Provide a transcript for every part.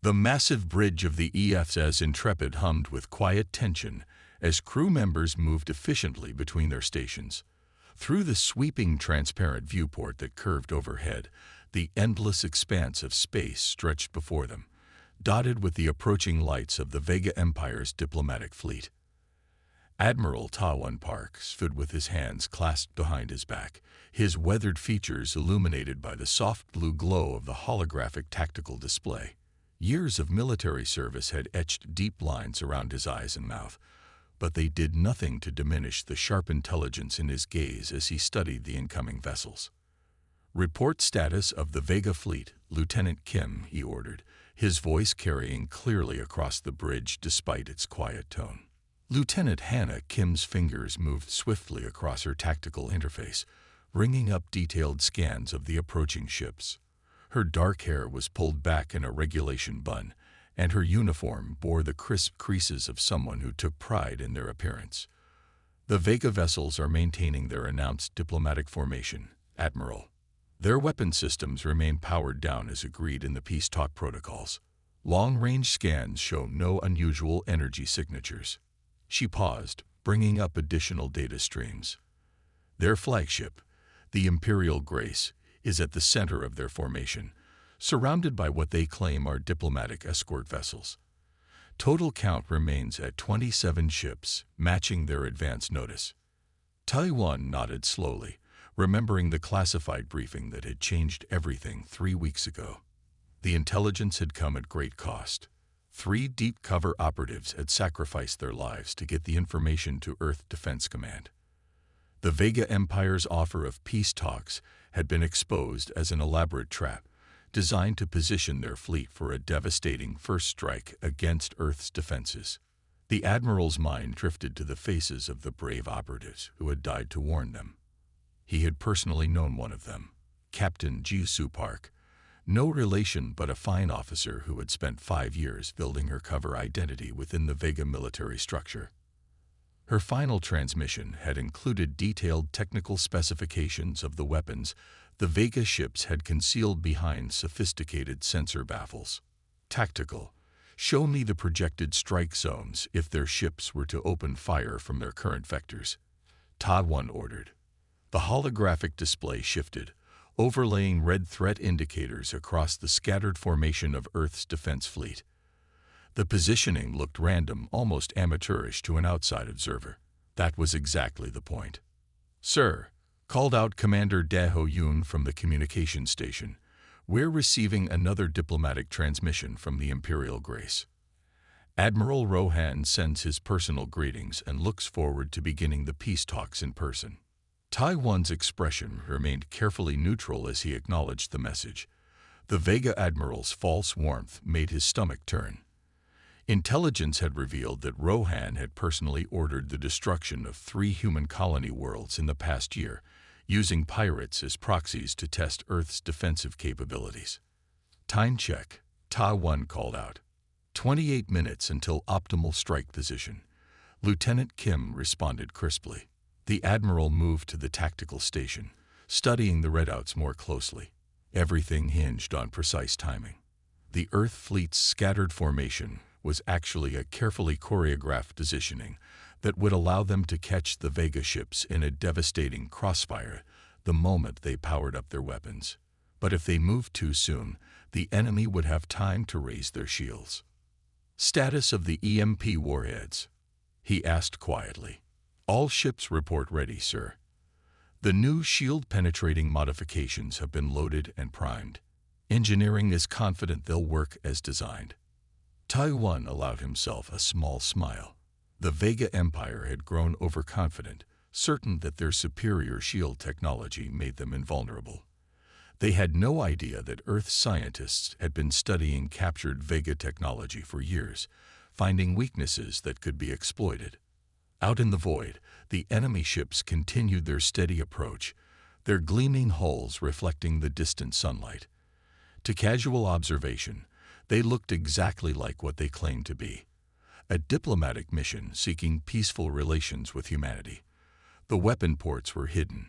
The massive bridge of the EFS Intrepid hummed with quiet tension as crew members moved efficiently between their stations. Through the sweeping transparent viewport that curved overhead, the endless expanse of space stretched before them, dotted with the approaching lights of the Vega Empire's diplomatic fleet. Admiral Tawan Park stood with his hands clasped behind his back, his weathered features illuminated by the soft blue glow of the holographic tactical display. Years of military service had etched deep lines around his eyes and mouth, but they did nothing to diminish the sharp intelligence in his gaze as he studied the incoming vessels. "Report status of the Vega fleet, Lieutenant Kim," he ordered, his voice carrying clearly across the bridge despite its quiet tone. Lieutenant Hannah Kim's fingers moved swiftly across her tactical interface, bringing up detailed scans of the approaching ships. Her dark hair was pulled back in a regulation bun, and her uniform bore the crisp creases of someone who took pride in their appearance. "The Vega vessels are maintaining their announced diplomatic formation, Admiral. Their weapon systems remain powered down as agreed in the peace talk protocols. Long-range scans show no unusual energy signatures." She paused, bringing up additional data streams. "Their flagship, the Imperial Grace, is at the center of their formation, surrounded by what they claim are diplomatic escort vessels. Total count remains at 27 ships, matching their advance notice." Taiwan nodded slowly, remembering the classified briefing that had changed everything 3 weeks ago. The intelligence had come at great cost. 3 deep-cover operatives had sacrificed their lives to get the information to Earth Defense Command. The Vega Empire's offer of peace talks had been exposed as an elaborate trap, designed to position their fleet for a devastating first strike against Earth's defenses. The Admiral's mind drifted to the faces of the brave operatives who had died to warn them. He had personally known one of them, Captain Ji-Soo Park, no relation but a fine officer who had spent 5 years building her cover identity within the Vega military structure. Her final transmission had included detailed technical specifications of the weapons the Vega ships had concealed behind sophisticated sensor baffles. "Tactical, show me the projected strike zones if their ships were to open fire from their current vectors," Taiwan ordered. The holographic display shifted, overlaying red threat indicators across the scattered formation of Earth's defense fleet. The positioning looked random, almost amateurish to an outside observer. That was exactly the point. "Sir," called out Commander Daho Yoon from the communications station, "we're receiving another diplomatic transmission from the Imperial Grace. Admiral Rohan sends his personal greetings and looks forward to beginning the peace talks in person." Taiwan's expression remained carefully neutral as he acknowledged the message. The Vega Admiral's false warmth made his stomach turn. Intelligence had revealed that Rohan had personally ordered the destruction of 3 human colony worlds in the past year, using pirates as proxies to test Earth's defensive capabilities. "Time check," Taiwan called out. 28 minutes until optimal strike position." Lieutenant Kim responded crisply. The Admiral moved to the tactical station, studying the readouts more closely. Everything hinged on precise timing. The Earth fleet's scattered formation was actually a carefully choreographed positioning that would allow them to catch the Vega ships in a devastating crossfire the moment they powered up their weapons. But if they moved too soon, the enemy would have time to raise their shields. "Status of the EMP warheads?" he asked quietly. "All ships report ready, sir. The new shield-penetrating modifications have been loaded and primed. Engineering is confident they'll work as designed." Taiwan allowed himself a small smile. The Vega Empire had grown overconfident, certain that their superior shield technology made them invulnerable. They had no idea that Earth scientists had been studying captured Vega technology for years, finding weaknesses that could be exploited. Out in the void, the enemy ships continued their steady approach, their gleaming hulls reflecting the distant sunlight. To casual observation, they looked exactly like what they claimed to be: a diplomatic mission seeking peaceful relations with humanity. The weapon ports were hidden,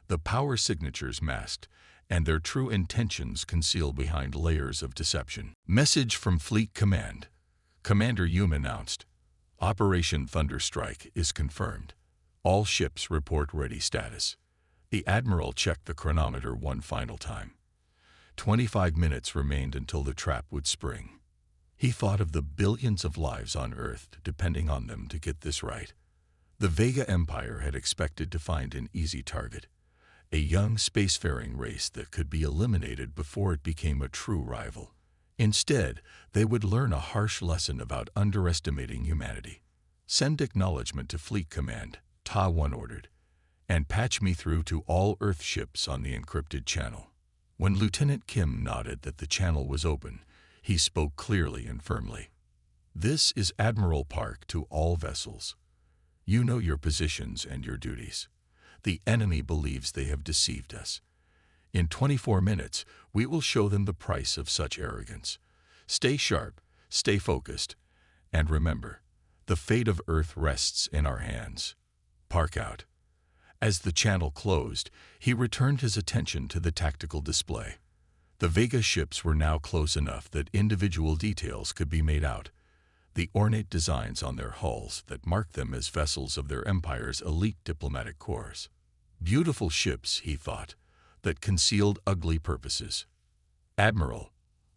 the power signatures masked, and their true intentions concealed behind layers of deception. Message from Fleet Command. Commander Hume announced, Operation Thunderstrike is confirmed. All ships report ready status. The Admiral checked the chronometer one final time. 25 minutes remained until the trap would spring. He thought of the billions of lives on Earth depending on them to get this right. The Vega Empire had expected to find an easy target, a young spacefaring race that could be eliminated before it became a true rival. Instead, they would learn a harsh lesson about underestimating humanity. Send acknowledgement to Fleet Command, Ta 1 ordered, and patch me through to all Earth ships on the encrypted channel. When Lieutenant Kim nodded that the channel was open, he spoke clearly and firmly. This is Admiral Park to all vessels. You know your positions and your duties. The enemy believes they have deceived us. In 24 minutes, we will show them the price of such arrogance. Stay sharp, stay focused, and remember, the fate of Earth rests in our hands. Park out. As the channel closed, he returned his attention to the tactical display. The Vega ships were now close enough that individual details could be made out. The ornate designs on their hulls that marked them as vessels of their empire's elite diplomatic corps. Beautiful ships, he thought, that concealed ugly purposes. Admiral,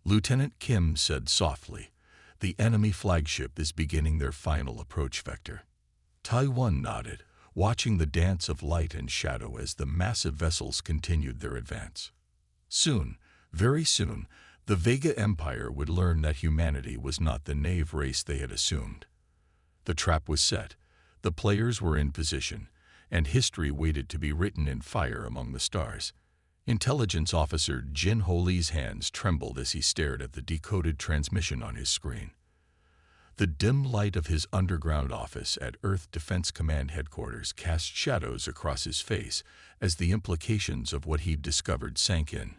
Lieutenant Kim said softly, the enemy flagship is beginning their final approach vector. Taiwan nodded, watching the dance of light and shadow as the massive vessels continued their advance. Soon, very soon, the Vega Empire would learn that humanity was not the naive race they had assumed. The trap was set, the players were in position, and history waited to be written in fire among the stars. Intelligence Officer Jin Ho Lee's hands trembled as he stared at the decoded transmission on his screen. The dim light of his underground office at Earth Defense Command headquarters cast shadows across his face as the implications of what he'd discovered sank in.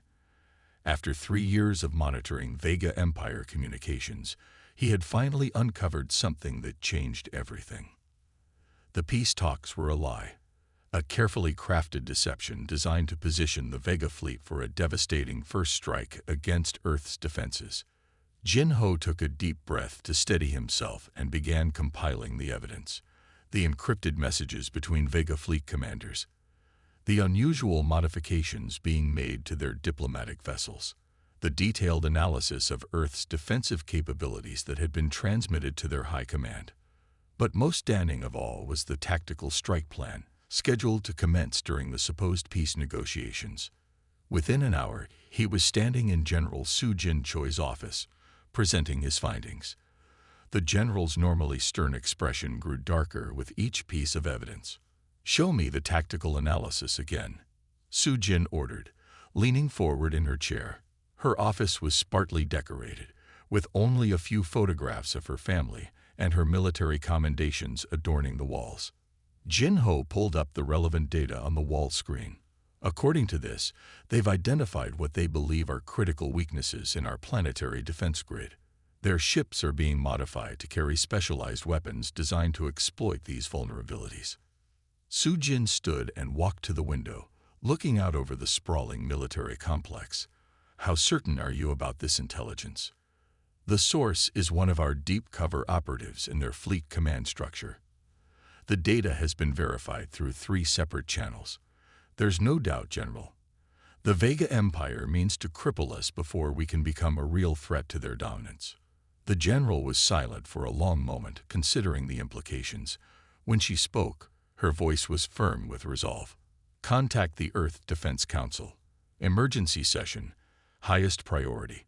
After 3 years of monitoring Vega Empire communications, he had finally uncovered something that changed everything. The peace talks were a lie, a carefully crafted deception designed to position the Vega fleet for a devastating first strike against Earth's defenses. Jin Ho took a deep breath to steady himself and began compiling the evidence, the encrypted messages between Vega fleet commanders, the unusual modifications being made to their diplomatic vessels, the detailed analysis of Earth's defensive capabilities that had been transmitted to their high command. But most damning of all was the tactical strike plan, scheduled to commence during the supposed peace negotiations. Within an hour, he was standing in General Su Jin Choi's office, presenting his findings. The general's normally stern expression grew darker with each piece of evidence. "Show me the tactical analysis again," Su Jin ordered, leaning forward in her chair. Her office was spartly decorated, with only a few photographs of her family and her military commendations adorning the walls. Jin Ho pulled up the relevant data on the wall screen. According to this, they've identified what they believe are critical weaknesses in our planetary defense grid. Their ships are being modified to carry specialized weapons designed to exploit these vulnerabilities. Su Jin stood and walked to the window, looking out over the sprawling military complex. "How certain are you about this intelligence?" "The source is one of our deep cover operatives in their fleet command structure. The data has been verified through 3 separate channels. There's no doubt, General. The Vega Empire means to cripple us before we can become a real threat to their dominance." The general was silent for a long moment, considering the implications. When she spoke, her voice was firm with resolve. "Contact the Earth Defense Council. Emergency session. Highest priority.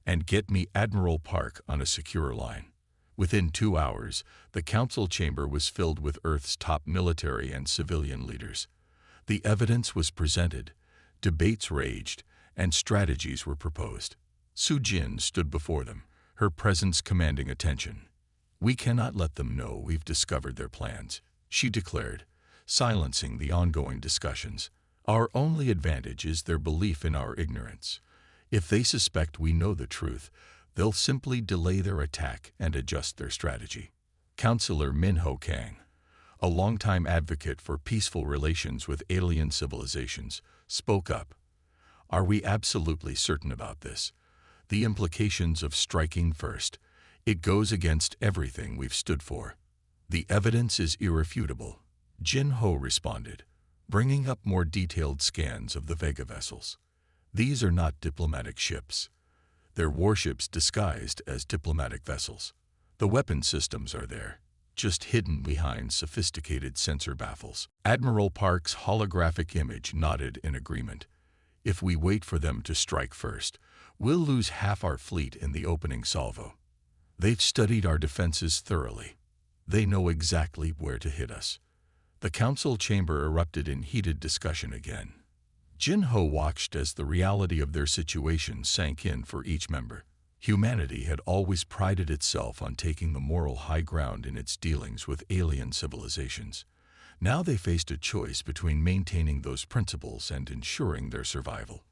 And get me Admiral Park on a secure line." Within 2 hours, the council chamber was filled with Earth's top military and civilian leaders. The evidence was presented, debates raged, and strategies were proposed. Su Jin stood before them, her presence commanding attention. "We cannot let them know we've discovered their plans," she declared, silencing the ongoing discussions. "Our only advantage is their belief in our ignorance. If they suspect we know the truth, they'll simply delay their attack and adjust their strategy." Counselor Min Ho Kang, a longtime advocate for peaceful relations with alien civilizations, spoke up. Are we absolutely certain about this? The implications of striking first. It goes against everything we've stood for. The evidence is irrefutable, Jin Ho responded, bringing up more detailed scans of the Vega vessels. These are not diplomatic ships. They're warships disguised as diplomatic vessels. The weapon systems are there, just hidden behind sophisticated sensor baffles. Admiral Park's holographic image nodded in agreement. If we wait for them to strike first, we'll lose half our fleet in the opening salvo. They've studied our defenses thoroughly. They know exactly where to hit us. The council chamber erupted in heated discussion again. Jin Ho watched as the reality of their situation sank in for each member. Humanity had always prided itself on taking the moral high ground in its dealings with alien civilizations. Now they faced a choice between maintaining those principles and ensuring their survival.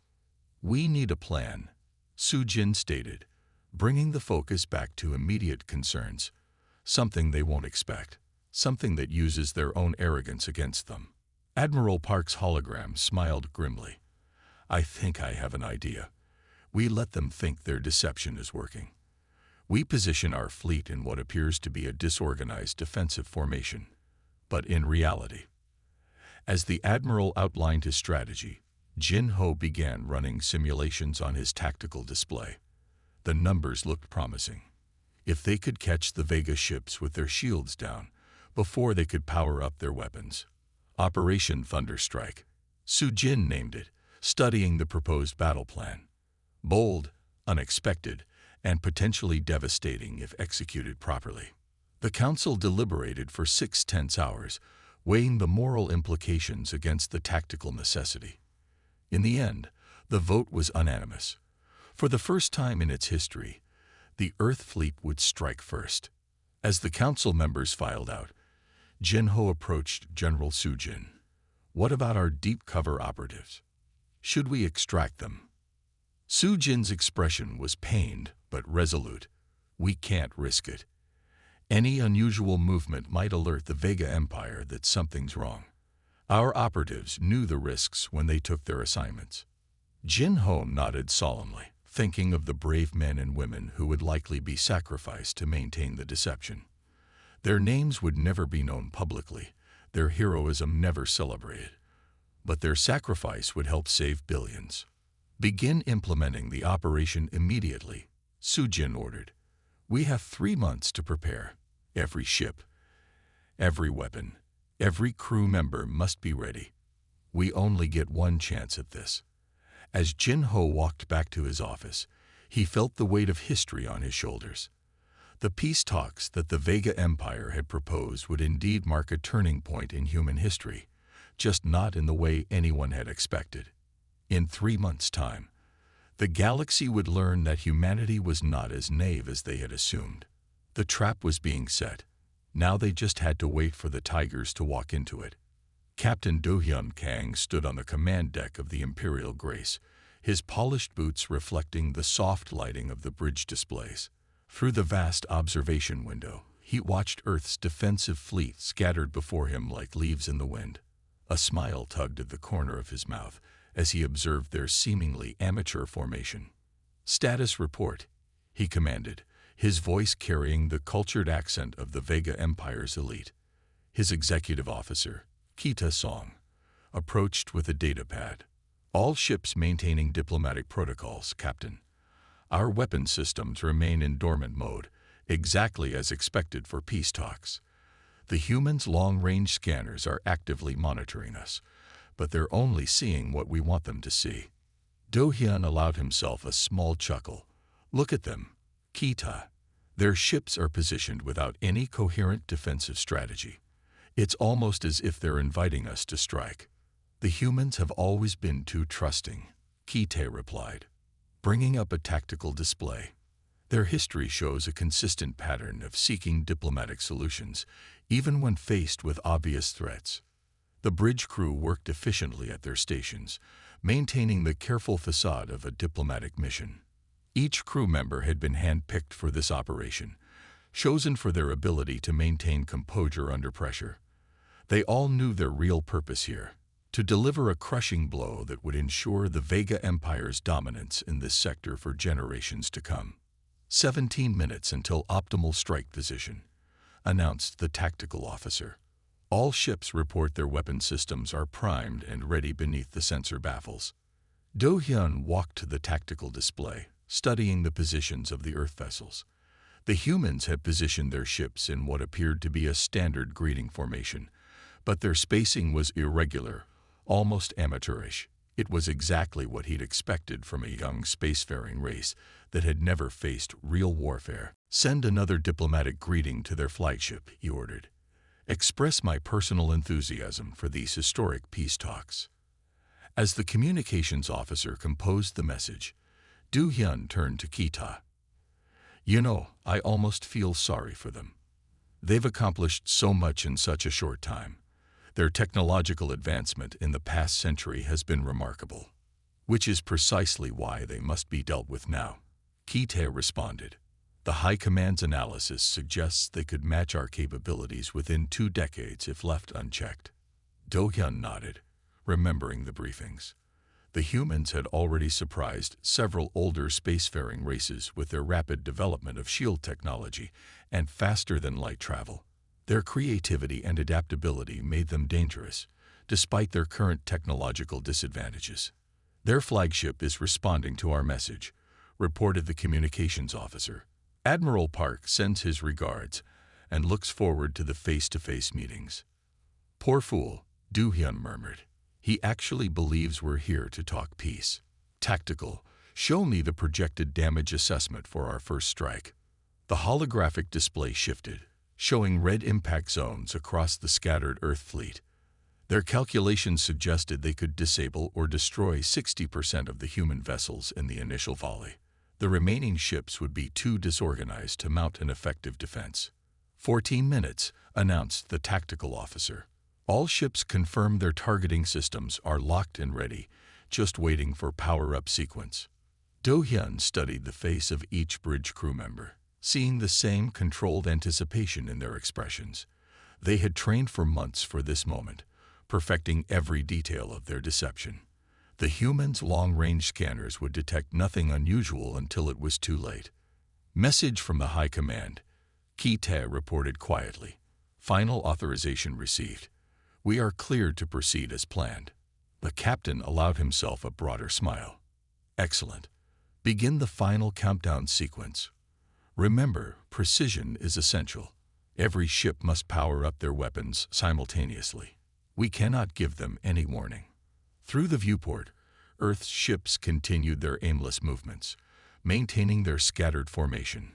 We need a plan, Su Jin stated, bringing the focus back to immediate concerns. Something they won't expect, something that uses their own arrogance against them. Admiral Park's hologram smiled grimly. I think I have an idea. We let them think their deception is working. We position our fleet in what appears to be a disorganized defensive formation. But in reality, as the Admiral outlined his strategy, Jin Ho began running simulations on his tactical display. The numbers looked promising. If they could catch the Vega ships with their shields down before they could power up their weapons. Operation Thunderstrike, Su Jin named it, studying the proposed battle plan. Bold, unexpected, and potentially devastating if executed properly. The council deliberated for 6 tense hours, weighing the moral implications against the tactical necessity. In the end, the vote was unanimous. For the first time in its history, the Earth fleet would strike first. As the council members filed out, Jin Ho approached General Su Jin. What about our deep cover operatives? Should we extract them? Su Jin's expression was pained but resolute. We can't risk it. Any unusual movement might alert the Vega Empire that something's wrong. Our operatives knew the risks when they took their assignments. Jin Ho nodded solemnly, thinking of the brave men and women who would likely be sacrificed to maintain the deception. Their names would never be known publicly, their heroism never celebrated. But their sacrifice would help save billions. Begin implementing the operation immediately, Su Jin ordered. We have 3 months to prepare. Every ship, every weapon, every crew member must be ready. We only get one chance at this. As Jin Ho walked back to his office, he felt the weight of history on his shoulders. The peace talks that the Vega Empire had proposed would indeed mark a turning point in human history, just not in the way anyone had expected. In 3 months' time, the galaxy would learn that humanity was not as naive as they had assumed. The trap was being set. Now they just had to wait for the tigers to walk into it. Captain Do-hyun Kang stood on the command deck of the Imperial Grace, his polished boots reflecting the soft lighting of the bridge displays. Through the vast observation window, he watched Earth's defensive fleet scattered before him like leaves in the wind. A smile tugged at the corner of his mouth as he observed their seemingly amateur formation. "Status report," he commanded, his voice carrying the cultured accent of the Vega Empire's elite. His executive officer, Kita Song, approached with a data pad. "All ships maintaining diplomatic protocols, Captain. Our weapon systems remain in dormant mode, exactly as expected for peace talks. The humans' long-range scanners are actively monitoring us, but they're only seeing what we want them to see." Do-hyun allowed himself a small chuckle. "Look at them, Kita. Their ships are positioned without any coherent defensive strategy. It's almost as if they're inviting us to strike." "The humans have always been too trusting," Kita replied, bringing up a tactical display. "Their history shows a consistent pattern of seeking diplomatic solutions, even when faced with obvious threats." The bridge crew worked efficiently at their stations, maintaining the careful facade of a diplomatic mission. Each crew member had been handpicked for this operation, chosen for their ability to maintain composure under pressure. They all knew their real purpose here: to deliver a crushing blow that would ensure the Vega Empire's dominance in this sector for generations to come. 17 minutes until optimal strike position, announced the tactical officer. All ships report their weapon systems are primed and ready beneath the sensor baffles. Do-hyun walked to the tactical display, studying the positions of the Earth vessels. The humans had positioned their ships in what appeared to be a standard greeting formation, but their spacing was irregular, almost amateurish. It was exactly what he'd expected from a young spacefaring race that had never faced real warfare. "Send another diplomatic greeting to their flagship," he ordered. "Express my personal enthusiasm for these historic peace talks." As the communications officer composed the message, Do-hyun turned to Kita. "You know, I almost feel sorry for them. They've accomplished so much in such a short time. Their technological advancement in the past century has been remarkable, which is precisely why they must be dealt with now." Kita responded. "The High Command's analysis suggests they could match our capabilities within 2 decades if left unchecked." Do-hyun nodded, remembering the briefings. The humans had already surprised several older spacefaring races with their rapid development of shield technology and faster-than-light travel. Their creativity and adaptability made them dangerous, despite their current technological disadvantages. "Their flagship is responding to our message," reported the communications officer. "Admiral Park sends his regards and looks forward to the face-to-face meetings." "Poor fool," Do-hyun murmured. "He actually believes we're here to talk peace." "Tactical, show me the projected damage assessment for our first strike." The holographic display shifted, showing red impact zones across the scattered Earth fleet. Their calculations suggested they could disable or destroy 60% of the human vessels in the initial volley. The remaining ships would be too disorganized to mount an effective defense. 14 minutes, announced the tactical officer. "All ships confirm their targeting systems are locked and ready, just waiting for power-up sequence." Do-hyun studied the face of each bridge crew member, seeing the same controlled anticipation in their expressions. They had trained for months for this moment, perfecting every detail of their deception. The humans' long-range scanners would detect nothing unusual until it was too late. "Message from the High Command," Kita reported quietly. "Final authorization received. We are cleared to proceed as planned." The captain allowed himself a broader smile. "Excellent. Begin the final countdown sequence. Remember, precision is essential. Every ship must power up their weapons simultaneously. We cannot give them any warning." Through the viewport, Earth's ships continued their aimless movements, maintaining their scattered formation.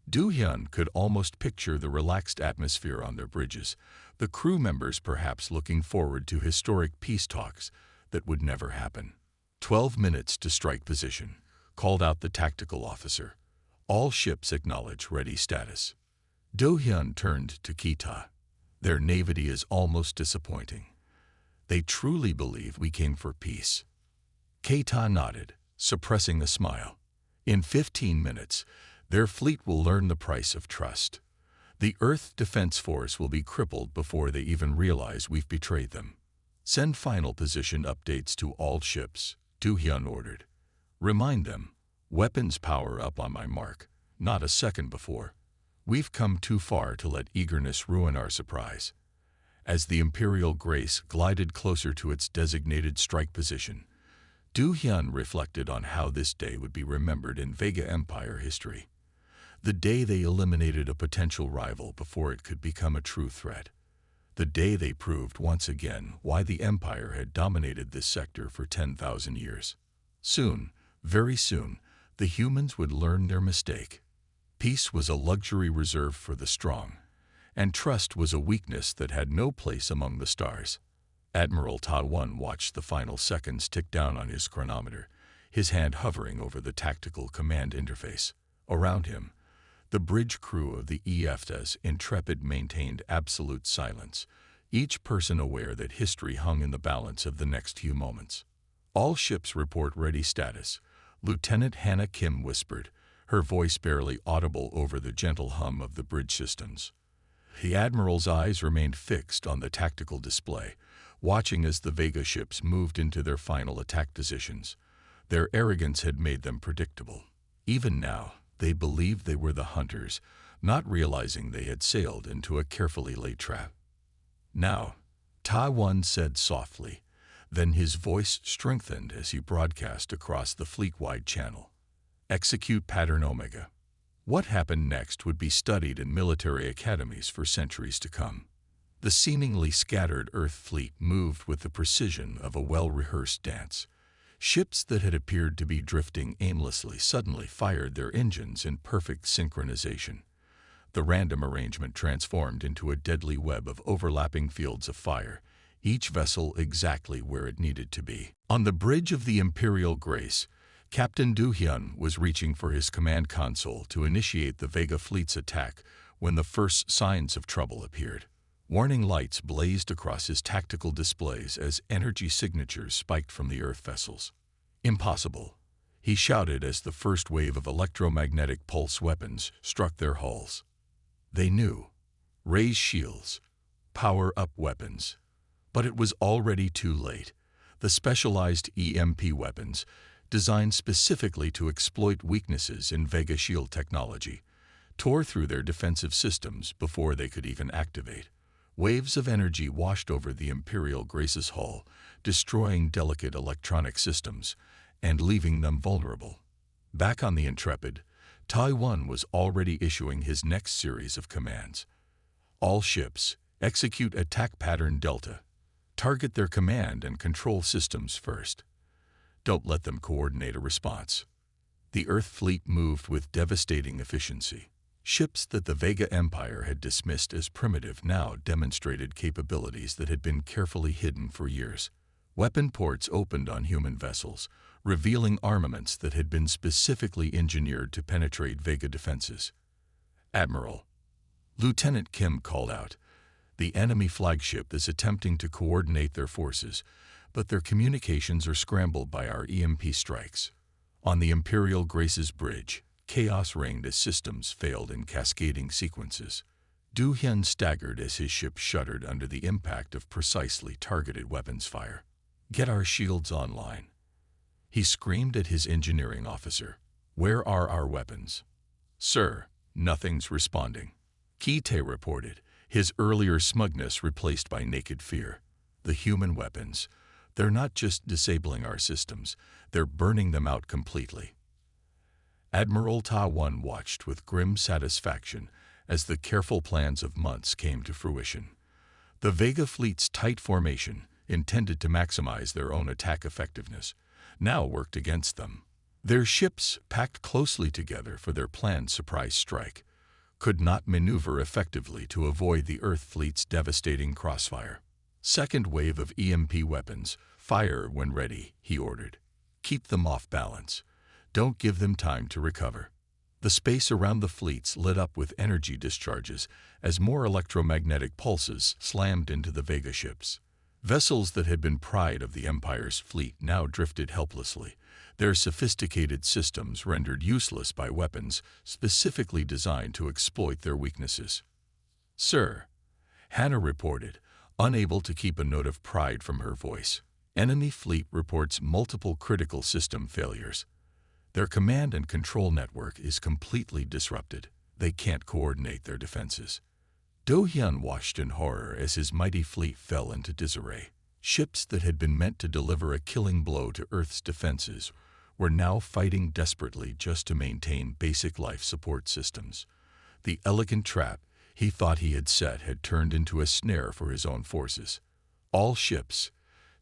Do-hyun could almost picture the relaxed atmosphere on their bridges, the crew members perhaps looking forward to historic peace talks that would never happen. 12 minutes to strike position, called out the tactical officer. "All ships acknowledge ready status." Do-hyun turned to Kita. "Their naivety is almost disappointing. They truly believe we came for peace." Kita nodded, suppressing a smile. "In 15 minutes, their fleet will learn the price of trust. The Earth Defense Force will be crippled before they even realize we've betrayed them." "Send final position updates to all ships," Do-hyun ordered. "Remind them, weapons power up on my mark, not a second before. We've come too far to let eagerness ruin our surprise." As the Imperial Grace glided closer to its designated strike position, Do-hyun reflected on how this day would be remembered in Vega Empire history. The day they eliminated a potential rival before it could become a true threat. The day they proved once again why the Empire had dominated this sector for 10,000 years. Soon, very soon, the humans would learn their mistake. Peace was a luxury reserved for the strong, and trust was a weakness that had no place among the stars. Admiral Ta-1 watched the final seconds tick down on his chronometer, his hand hovering over the tactical command interface. Around him, the bridge crew of the HFY's Intrepid maintained absolute silence, each person aware that history hung in the balance of the next few moments. "All ships report ready status," Lieutenant Hannah Kim whispered, her voice barely audible over the gentle hum of the bridge systems. The Admiral's eyes remained fixed on the tactical display, watching as the Vega ships moved into their final attack positions. Their arrogance had made them predictable. Even now, they believed they were the hunters, not realizing they had sailed into a carefully laid trap. "Now," Ta One said softly. Then his voice strengthened as he broadcast across the fleet-wide channel. "Execute Pattern Omega." What happened next would be studied in military academies for centuries to come. The seemingly scattered Earth fleet moved with the precision of a well-rehearsed dance. Ships that had appeared to be drifting aimlessly suddenly fired their engines in perfect synchronization. The random arrangement transformed into a deadly web of overlapping fields of fire, each vessel exactly where it needed to be. On the bridge of the Imperial Grace, Captain Du Hyun was reaching for his command console to initiate the Vega fleet's attack when the first signs of trouble appeared. Warning lights blazed across his tactical displays as energy signatures spiked from the Earth vessels. "Impossible," he shouted as the first wave of electromagnetic pulse weapons struck their hulls. They knew. Raise shields. Power up weapons. But it was already too late. The specialized EMP weapons, designed specifically to exploit weaknesses in Vega shield technology, tore through their defensive systems before they could even activate. Waves of energy washed over the Imperial Grace's hull, destroying delicate electronic systems and leaving them vulnerable. Back on the Intrepid, Tai One was already issuing his next series of commands. "All ships, execute attack pattern Delta. Target their command and control systems first. Don't let them coordinate a response." The Earth fleet moved with devastating efficiency. Ships that the Vega Empire had dismissed as primitive now demonstrated capabilities that had been carefully hidden for years. Weapon ports opened on human vessels, revealing armaments that had been specifically engineered to penetrate Vega defenses. "Admiral," Lieutenant Kim called out, "the enemy flagship is attempting to coordinate their forces, but their communications are scrambled by our EMP strikes." On the Imperial Grace's bridge, chaos reigned as systems failed in cascading sequences. Du Hyun staggered as his ship shuddered under the impact of precisely targeted weapons fire. "Get our shields online," he screamed at his engineering officer. "Where are our weapons?" "Sir, nothing's responding," Ki-tae reported, his earlier smugness replaced by naked fear. "The human weapons, they're not just disabling our systems, they're burning them out completely." Admiral Ta One watched with grim satisfaction as the careful plans of months came to fruition. The Vega fleet's tight formation, intended to maximize their own attack effectiveness, now worked against them. Their ships, packed closely together for their planned surprise strike, could not maneuver effectively to avoid the Earth fleet's devastating crossfire. "Second wave of EMP weapons, fire when ready," he ordered. "Keep them off balance. Don't give them time to recover." The space around the fleets lit up with energy discharges as more electromagnetic pulses slammed into the Vega ships. Vessels that had been pride of the Empire's fleet now drifted helplessly, their sophisticated systems rendered useless by weapons specifically designed to exploit their weaknesses. "Sir," Hannah reported, unable to keep a note of pride from her voice, "enemy fleet reports multiple critical system failures. Their command and control network is completely disrupted. They can't coordinate their defenses." Do Hyun watched in horror as his mighty fleet fell into disarray. Ships that had been meant to deliver a killing blow to Earth's defenses were now fighting desperately just to maintain basic life support systems. The elegant trap he thought he had set had turned into a snare for his own forces. "All ships,"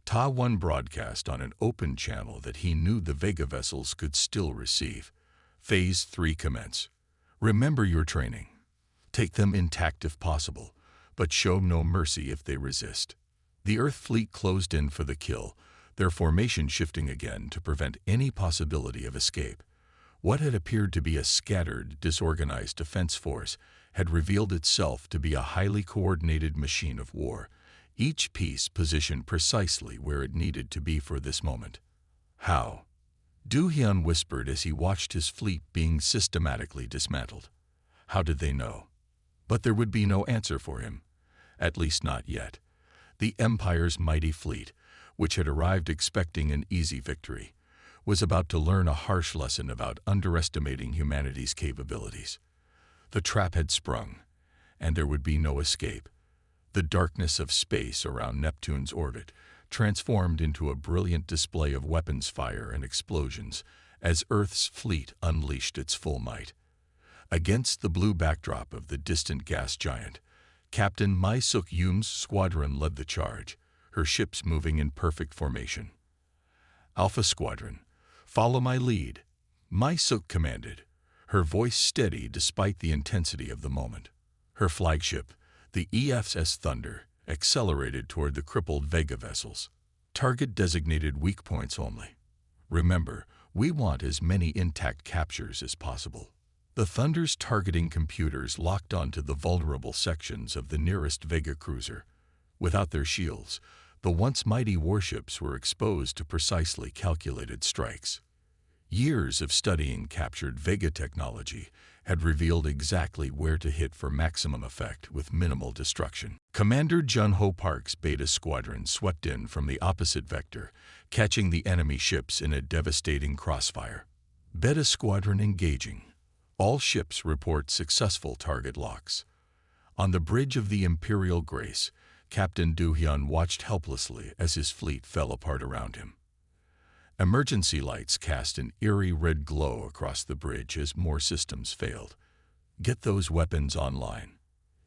Ta One broadcast on an open channel that he knew the Vega vessels could still receive. "Phase 3 commence. Remember your training. Take them intact if possible, but show no mercy if they resist." The Earth fleet closed in for the kill, their formation shifting again to prevent any possibility of escape. What had appeared to be a scattered, disorganized defense force had revealed itself to be a highly coordinated machine of war, each piece positioned precisely where it needed to be for this moment. "How?" Du Hyun whispered as he watched his fleet being systematically dismantled. How did they know? But there would be no answer for him. At least not yet. The Empire's mighty fleet, which had arrived expecting an easy victory, was about to learn a harsh lesson about underestimating humanity's capabilities. The trap had sprung, and there would be no escape. The darkness of space around Neptune's orbit transformed into a brilliant display of weapons fire and explosions as Earth's fleet unleashed its full might. Against the blue backdrop of the distant gas giant, Captain Mai Suk Yum's squadron led the charge, her ships moving in perfect formation. "Alpha Squadron, follow my lead," Mai Suk commanded, her voice steady despite the intensity of the moment. Her flagship, the EFS Thunder, accelerated toward the crippled Vega vessels. "Target designated weak points only. Remember, we want as many intact captures as possible." The Thunder's targeting computers locked onto the vulnerable sections of the nearest Vega cruiser. Without their shields, the once mighty warships were exposed to precisely calculated strikes. Years of studying captured Vega technology had revealed exactly where to hit for maximum effect with minimal destruction. Commander Jun-Ho Park's Beta Squadron swept in from the opposite vector, catching the enemy ships in a devastating crossfire. Beta Squadron engaging. All ships report successful target locks. On the bridge of the Imperial Grace, Captain Do-hyun watched helplessly as his fleet fell apart around him. Emergency lights cast an eerie red glow across the bridge as more systems failed. "Get those weapons online,"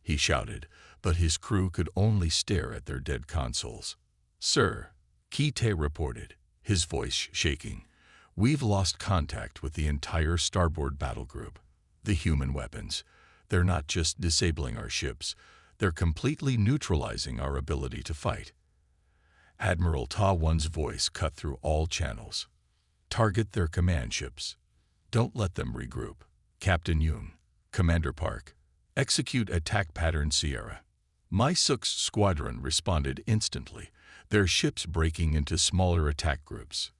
he shouted, but his crew could only stare at their dead consoles. "Sir," Ki-tae reported, his voice shaking, "we've lost contact with the entire starboard battle group. The human weapons, they're not just disabling our ships, they're completely neutralizing our ability to fight." Admiral Ta-Won's voice cut through all channels. "Target their command ships. Don't let them regroup." Captain Yoon, Commander Park, execute attack pattern Sierra. Mai Suk's squadron responded instantly, their ships breaking into smaller attack groups.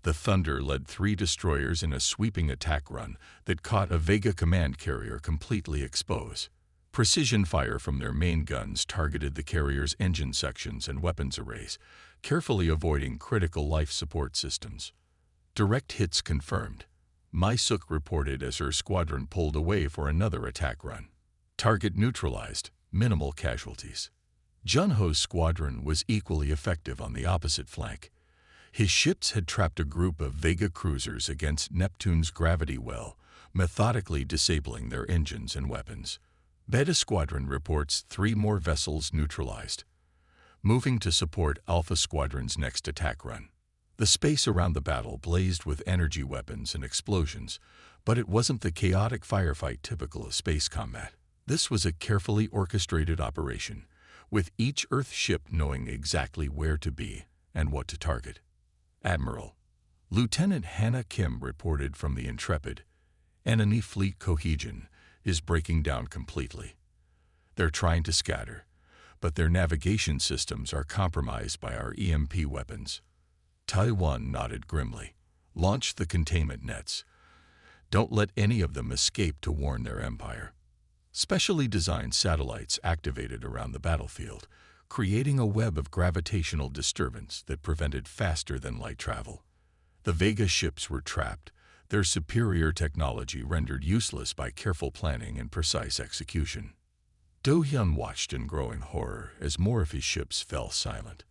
The Thunder led 3 destroyers in a sweeping attack run that caught a Vega command carrier completely exposed. Precision fire from their main guns targeted the carrier's engine sections and weapons arrays, carefully avoiding critical life support systems. "Direct hits confirmed," Mai Suk reported as her squadron pulled away for another attack run. "Target neutralized, minimal casualties." Jun-Ho's squadron was equally effective on the opposite flank. His ships had trapped a group of Vega cruisers against Neptune's gravity well, methodically disabling their engines and weapons. Beta Squadron reports 3 more vessels neutralized, moving to support Alpha Squadron's next attack run. The space around the battle blazed with energy weapons and explosions, but it wasn't the chaotic firefight typical of space combat. This was a carefully orchestrated operation, with each Earth ship knowing exactly where to be and what to target. Admiral Lieutenant Hannah Kim reported from the Intrepid, "Enemy fleet cohesion is breaking down completely. They're trying to scatter, but their navigation systems are compromised by our EMP weapons." Taiwan nodded grimly. "Launch the containment nets. Don't let any of them escape to warn their empire." Specially designed satellites activated around the battlefield, creating a web of gravitational disturbance that prevented faster-than-light travel. The Vega ships were trapped, their superior technology rendered useless by careful planning and precise execution. Do-hyun watched in growing horror as more of his ships fell silent.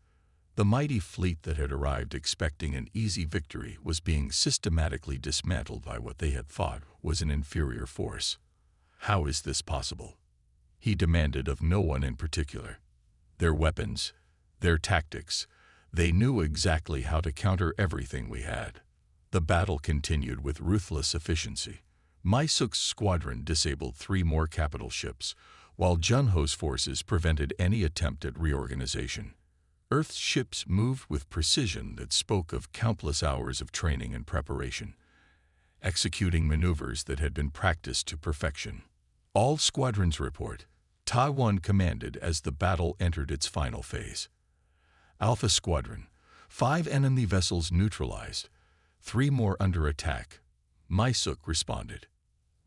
The mighty fleet that had arrived expecting an easy victory was being systematically dismantled by what they had thought was an inferior force. "How is this possible?" he demanded of no one in particular. "Their weapons, their tactics, they knew exactly how to counter everything we had." The battle continued with ruthless efficiency. Mai Suk's squadron disabled 3 more capital ships, while Jun-Ho's forces prevented any attempt at reorganization. Earth's ships moved with precision that spoke of countless hours of training and preparation, executing maneuvers that had been practiced to perfection. All squadrons report. Taiwan commanded as the battle entered its final phase. "Alpha Squadron, 5 enemy vessels neutralized, 3 more under attack," Mai Suk responded.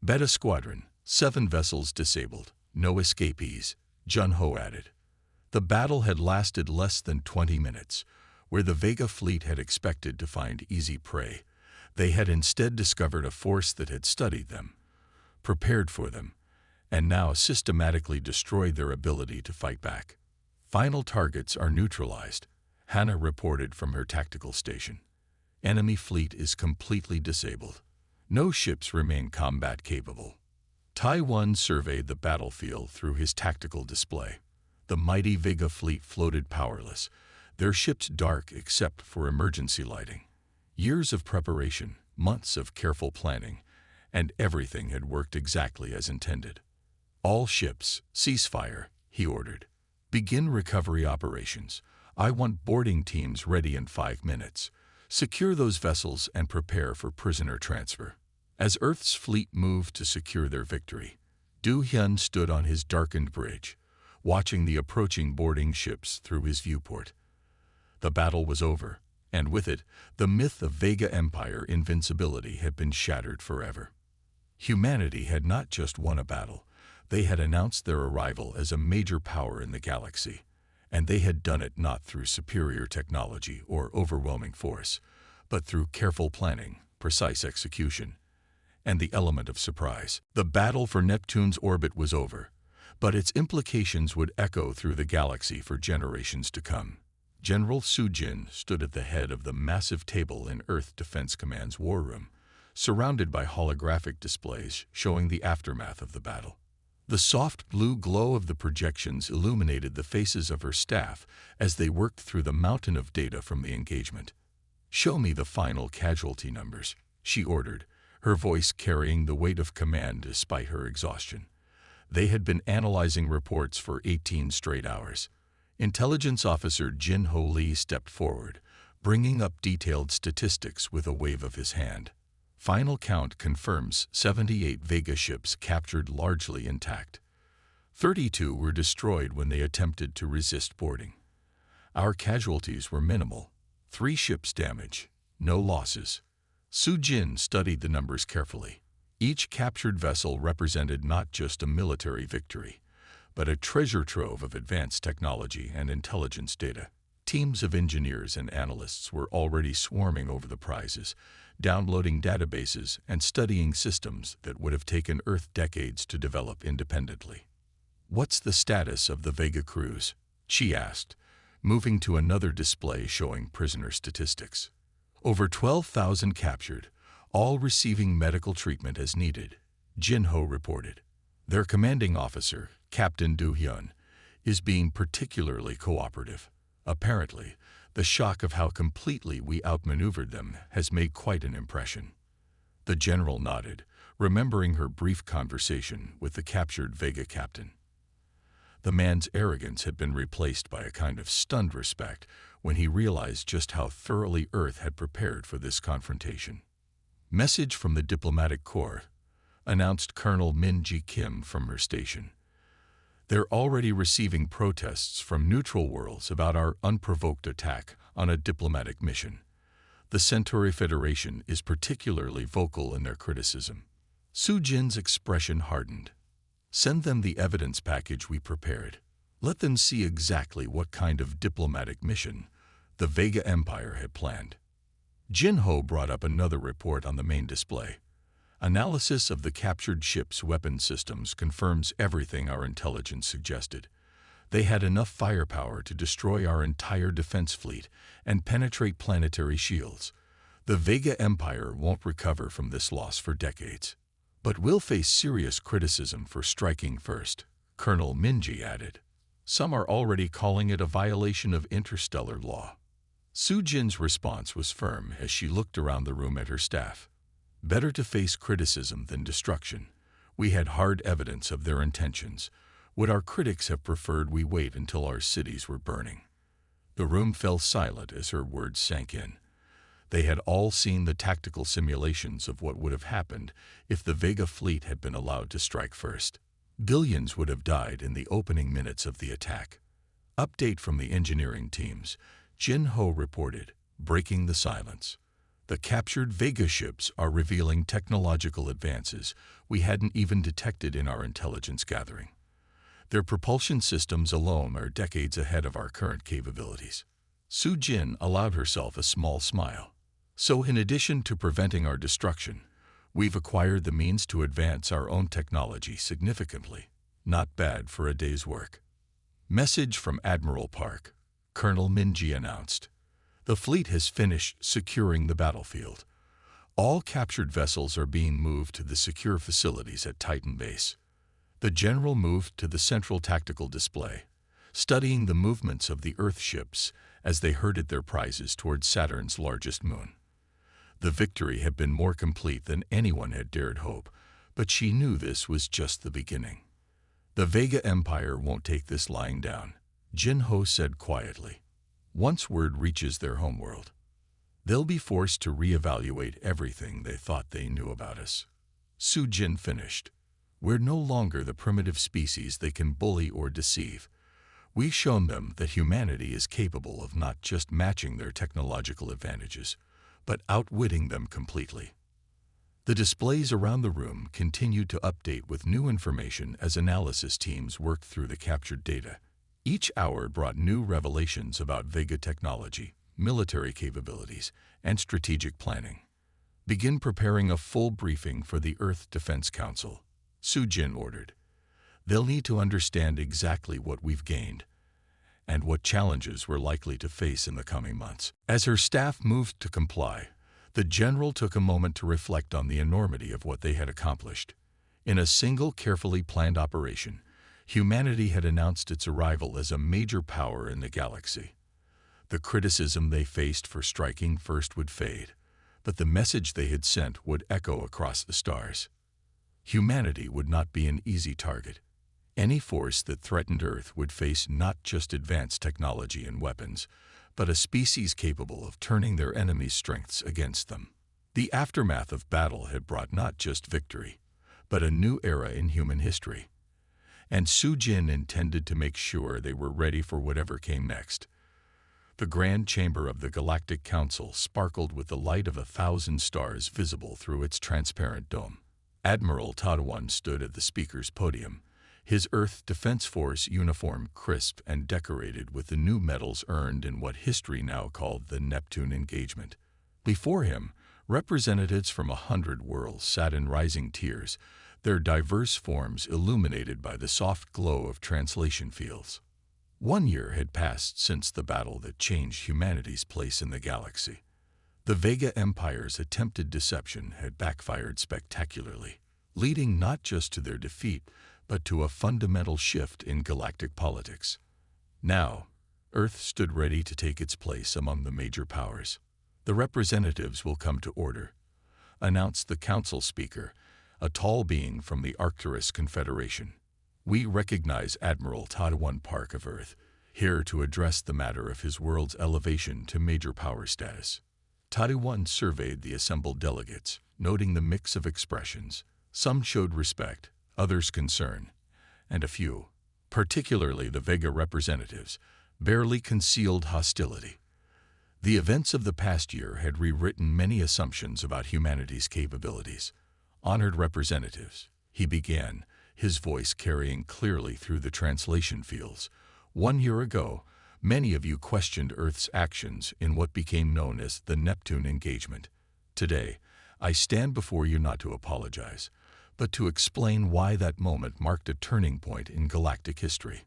"Beta Squadron, 7 vessels disabled, no escapees," Jun-Ho added. The battle had lasted less than 20 minutes. Where the Vega fleet had expected to find easy prey, they had instead discovered a force that had studied them, prepared for them, and now systematically destroyed their ability to fight back. Final targets are neutralized, Hannah reported from her tactical station. Enemy fleet is completely disabled. No ships remain combat capable. Tai-1 surveyed the battlefield through his tactical display. The mighty Vega fleet floated powerless, their ships dark except for emergency lighting. Years of preparation, months of careful planning, and everything had worked exactly as intended. All ships, cease fire, he ordered. Begin recovery operations. I want boarding teams ready in 5 minutes. Secure those vessels and prepare for prisoner transfer. As Earth's fleet moved to secure their victory, Do-hyun stood on his darkened bridge, watching the approaching boarding ships through his viewport. The battle was over, and with it, the myth of Vega Empire invincibility had been shattered forever. Humanity had not just won a battle, they had announced their arrival as a major power in the galaxy, and they had done it not through superior technology or overwhelming force, but through careful planning, precise execution, and the element of surprise. The battle for Neptune's orbit was over, but its implications would echo through the galaxy for generations to come. General Soo-jin stood at the head of the massive table in Earth Defense Command's war room, surrounded by holographic displays showing the aftermath of the battle. The soft blue glow of the projections illuminated the faces of her staff as they worked through the mountain of data from the engagement. "Show me the final casualty numbers," she ordered, her voice carrying the weight of command despite her exhaustion. They had been analyzing reports for 18 straight hours. Intelligence Officer Jin-Ho Lee stepped forward, bringing up detailed statistics with a wave of his hand. Final count confirms 78 Vega ships captured largely intact. 32 were destroyed when they attempted to resist boarding. Our casualties were minimal. 3 ships damaged, no losses. Soo-jin studied the numbers carefully. Each captured vessel represented not just a military victory, but a treasure trove of advanced technology and intelligence data. Teams of engineers and analysts were already swarming over the prizes, downloading databases and studying systems that would have taken Earth decades to develop independently. "What's the status of the Vega crews?" she asked, moving to another display showing prisoner statistics. "Over 12,000 captured, all receiving medical treatment as needed," Jin-Ho reported. "Their commanding officer, Captain Do-hyun, is being particularly cooperative. Apparently, the shock of how completely we outmaneuvered them has made quite an impression." The general nodded, remembering her brief conversation with the captured Vega captain. The man's arrogance had been replaced by a kind of stunned respect when he realized just how thoroughly Earth had prepared for this confrontation. "Message from the Diplomatic Corps," announced Colonel Min-ji Kim from her station. "They're already receiving protests from neutral worlds about our unprovoked attack on a diplomatic mission. The Centauri Federation is particularly vocal in their criticism." Soo-jin's expression hardened. "Send them the evidence package we prepared. Let them see exactly what kind of diplomatic mission the Vega Empire had planned." Jin-Ho brought up another report on the main display. "Analysis of the captured ship's weapon systems confirms everything our intelligence suggested. They had enough firepower to destroy our entire defense fleet and penetrate planetary shields. The Vega Empire won't recover from this loss for decades. But we'll face serious criticism for striking first," Colonel Min-ji added. "Some are already calling it a violation of interstellar law." Soo-jin's response was firm as she looked around the room at her staff. "Better to face criticism than destruction. We had hard evidence of their intentions. Would our critics have preferred we wait until our cities were burning?" The room fell silent as her words sank in. They had all seen the tactical simulations of what would have happened if the Vega fleet had been allowed to strike first. Billions would have died in the opening minutes of the attack. Update from the engineering teams, Jin-Ho reported, breaking the silence. "The captured Vega ships are revealing technological advances we hadn't even detected in our intelligence gathering. Their propulsion systems alone are decades ahead of our current capabilities. Su Jin allowed herself a small smile. So in addition to preventing our destruction, we've acquired the means to advance our own technology significantly. Not bad for a day's work. Message from Admiral Park. Colonel Minji announced. The fleet has finished securing the battlefield. All captured vessels are being moved to the secure facilities at Titan Base. The general moved to the central tactical display, studying the movements of the Earth ships as they herded their prizes towards Saturn's largest moon. The victory had been more complete than anyone had dared hope, but she knew this was just the beginning. The Vega Empire won't take this lying down, Jin Ho said quietly. Once word reaches their homeworld, they'll be forced to reevaluate everything they thought they knew about us. Su Jin finished. We're no longer the primitive species they can bully or deceive. We've shown them that humanity is capable of not just matching their technological advantages, but outwitting them completely. The displays around the room continued to update with new information as analysis teams worked through the captured data. Each hour brought new revelations about Vega technology, military capabilities, and strategic planning. Begin preparing a full briefing for the Earth Defense Council, Su Jin ordered. They'll need to understand exactly what we've gained and what challenges we're likely to face in the coming months. As her staff moved to comply, the general took a moment to reflect on the enormity of what they had accomplished. In a single carefully planned operation, humanity had announced its arrival as a major power in the galaxy. The criticism they faced for striking first would fade, but the message they had sent would echo across the stars. Humanity would not be an easy target. Any force that threatened Earth would face not just advanced technology and weapons, but a species capable of turning their enemies' strengths against them. The aftermath of battle had brought not just victory, but a new era in human history. And Su Jin intended to make sure they were ready for whatever came next. The grand chamber of the Galactic Council sparkled with the light of 1,000 stars visible through its transparent dome. Admiral Tadwan stood at the speaker's podium, his Earth Defense Force uniform crisp and decorated with the new medals earned in what history now called the Neptune Engagement. Before him, representatives from 100 worlds sat in rising tiers, their diverse forms illuminated by the soft glow of translation fields. 1 year had passed since the battle that changed humanity's place in the galaxy. The Vega Empire's attempted deception had backfired spectacularly, leading not just to their defeat, but to a fundamental shift in galactic politics. Now, Earth stood ready to take its place among the major powers. The representatives will come to order, announced the council speaker, a tall being from the Arcturus Confederation. We recognize Admiral Tadwan Park of Earth, here to address the matter of his world's elevation to major power status. Tadwan surveyed the assembled delegates, noting the mix of expressions. Some showed respect, others concern, and a few, particularly the Vega representatives, barely concealed hostility. The events of the past year had rewritten many assumptions about humanity's capabilities. Honored representatives, he began, his voice carrying clearly through the translation fields. 1 year ago, many of you questioned Earth's actions in what became known as the Neptune Engagement. Today, I stand before you not to apologize, but to explain why that moment marked a turning point in galactic history.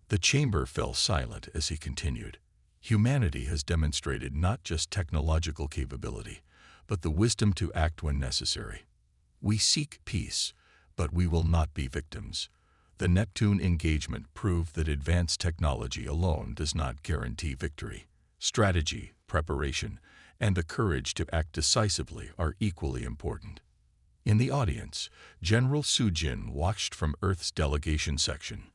The chamber fell silent as he continued. Humanity has demonstrated not just technological capability, but the wisdom to act when necessary. We seek peace, but we will not be victims. The Neptune Engagement proved that advanced technology alone does not guarantee victory. Strategy, preparation, and the courage to act decisively are equally important. In the audience, General Su Jin watched from Earth's delegation section.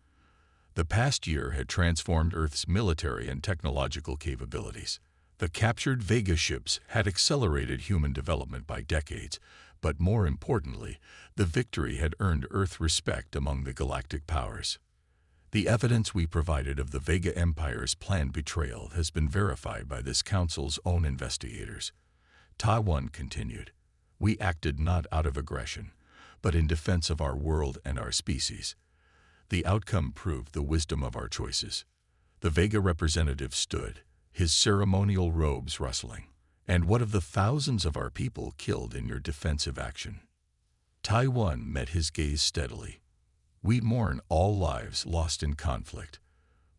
The past year had transformed Earth's military and technological capabilities. The captured Vega ships had accelerated human development by decades, but more importantly, the victory had earned Earth respect among the galactic powers. The evidence we provided of the Vega Empire's planned betrayal has been verified by this council's own investigators. Taiwan continued. We acted not out of aggression, but in defense of our world and our species. The outcome proved the wisdom of our choices. The Vega representative stood, his ceremonial robes rustling. "And what of the thousands of our people killed in your defensive action?" Taiwan met his gaze steadily. "We mourn all lives lost in conflict,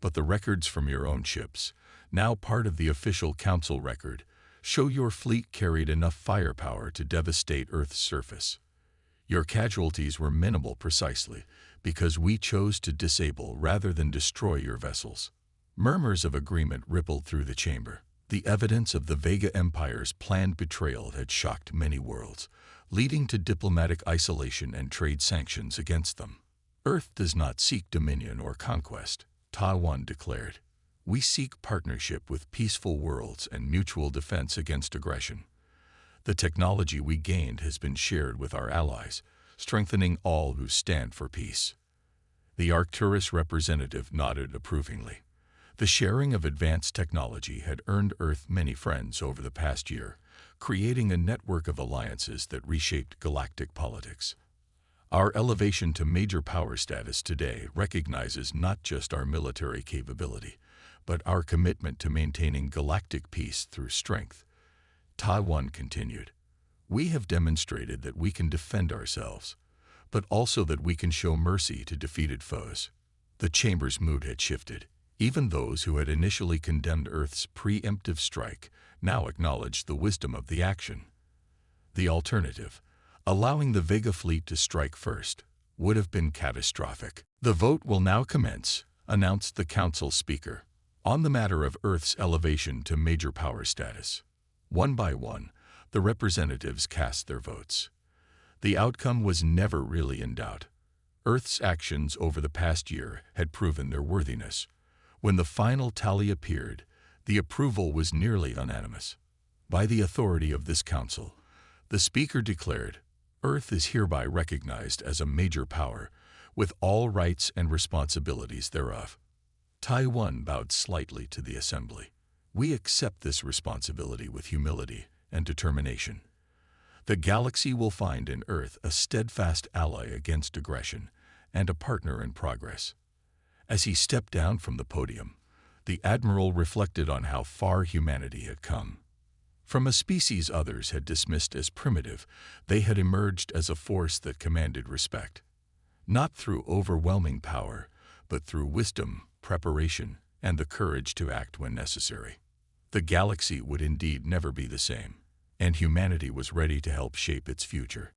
but the records from your own ships, now part of the official council record, show your fleet carried enough firepower to devastate Earth's surface. Your casualties were minimal precisely because we chose to disable rather than destroy your vessels." Murmurs of agreement rippled through the chamber. The evidence of the Vega Empire's planned betrayal had shocked many worlds, leading to diplomatic isolation and trade sanctions against them. "Earth does not seek dominion or conquest," Taiwan declared. "We seek partnership with peaceful worlds and mutual defense against aggression. The technology we gained has been shared with our allies, strengthening all who stand for peace." The Arcturus representative nodded approvingly. The sharing of advanced technology had earned Earth many friends over the past year, creating a network of alliances that reshaped galactic politics. Our elevation to major power status today recognizes not just our military capability, but our commitment to maintaining galactic peace through strength. Taiwan continued. "We have demonstrated that we can defend ourselves, but also that we can show mercy to defeated foes." The chamber's mood had shifted. Even those who had initially condemned Earth's preemptive strike now acknowledged the wisdom of the action. The alternative, allowing the Vega fleet to strike first, would have been catastrophic. "The vote will now commence," announced the council speaker, "on the matter of Earth's elevation to major power status." One by one, the representatives cast their votes. The outcome was never really in doubt. Earth's actions over the past year had proven their worthiness. When the final tally appeared, the approval was nearly unanimous. "By the authority of this council," the speaker declared, "Earth is hereby recognized as a major power, with all rights and responsibilities thereof." Taiwan bowed slightly to the assembly. "We accept this responsibility with humility and determination. The galaxy will find in Earth a steadfast ally against aggression and a partner in progress." As he stepped down from the podium, the admiral reflected on how far humanity had come. From a species others had dismissed as primitive, they had emerged as a force that commanded respect. Not through overwhelming power, but through wisdom, preparation, and the courage to act when necessary. The galaxy would indeed never be the same, and humanity was ready to help shape its future.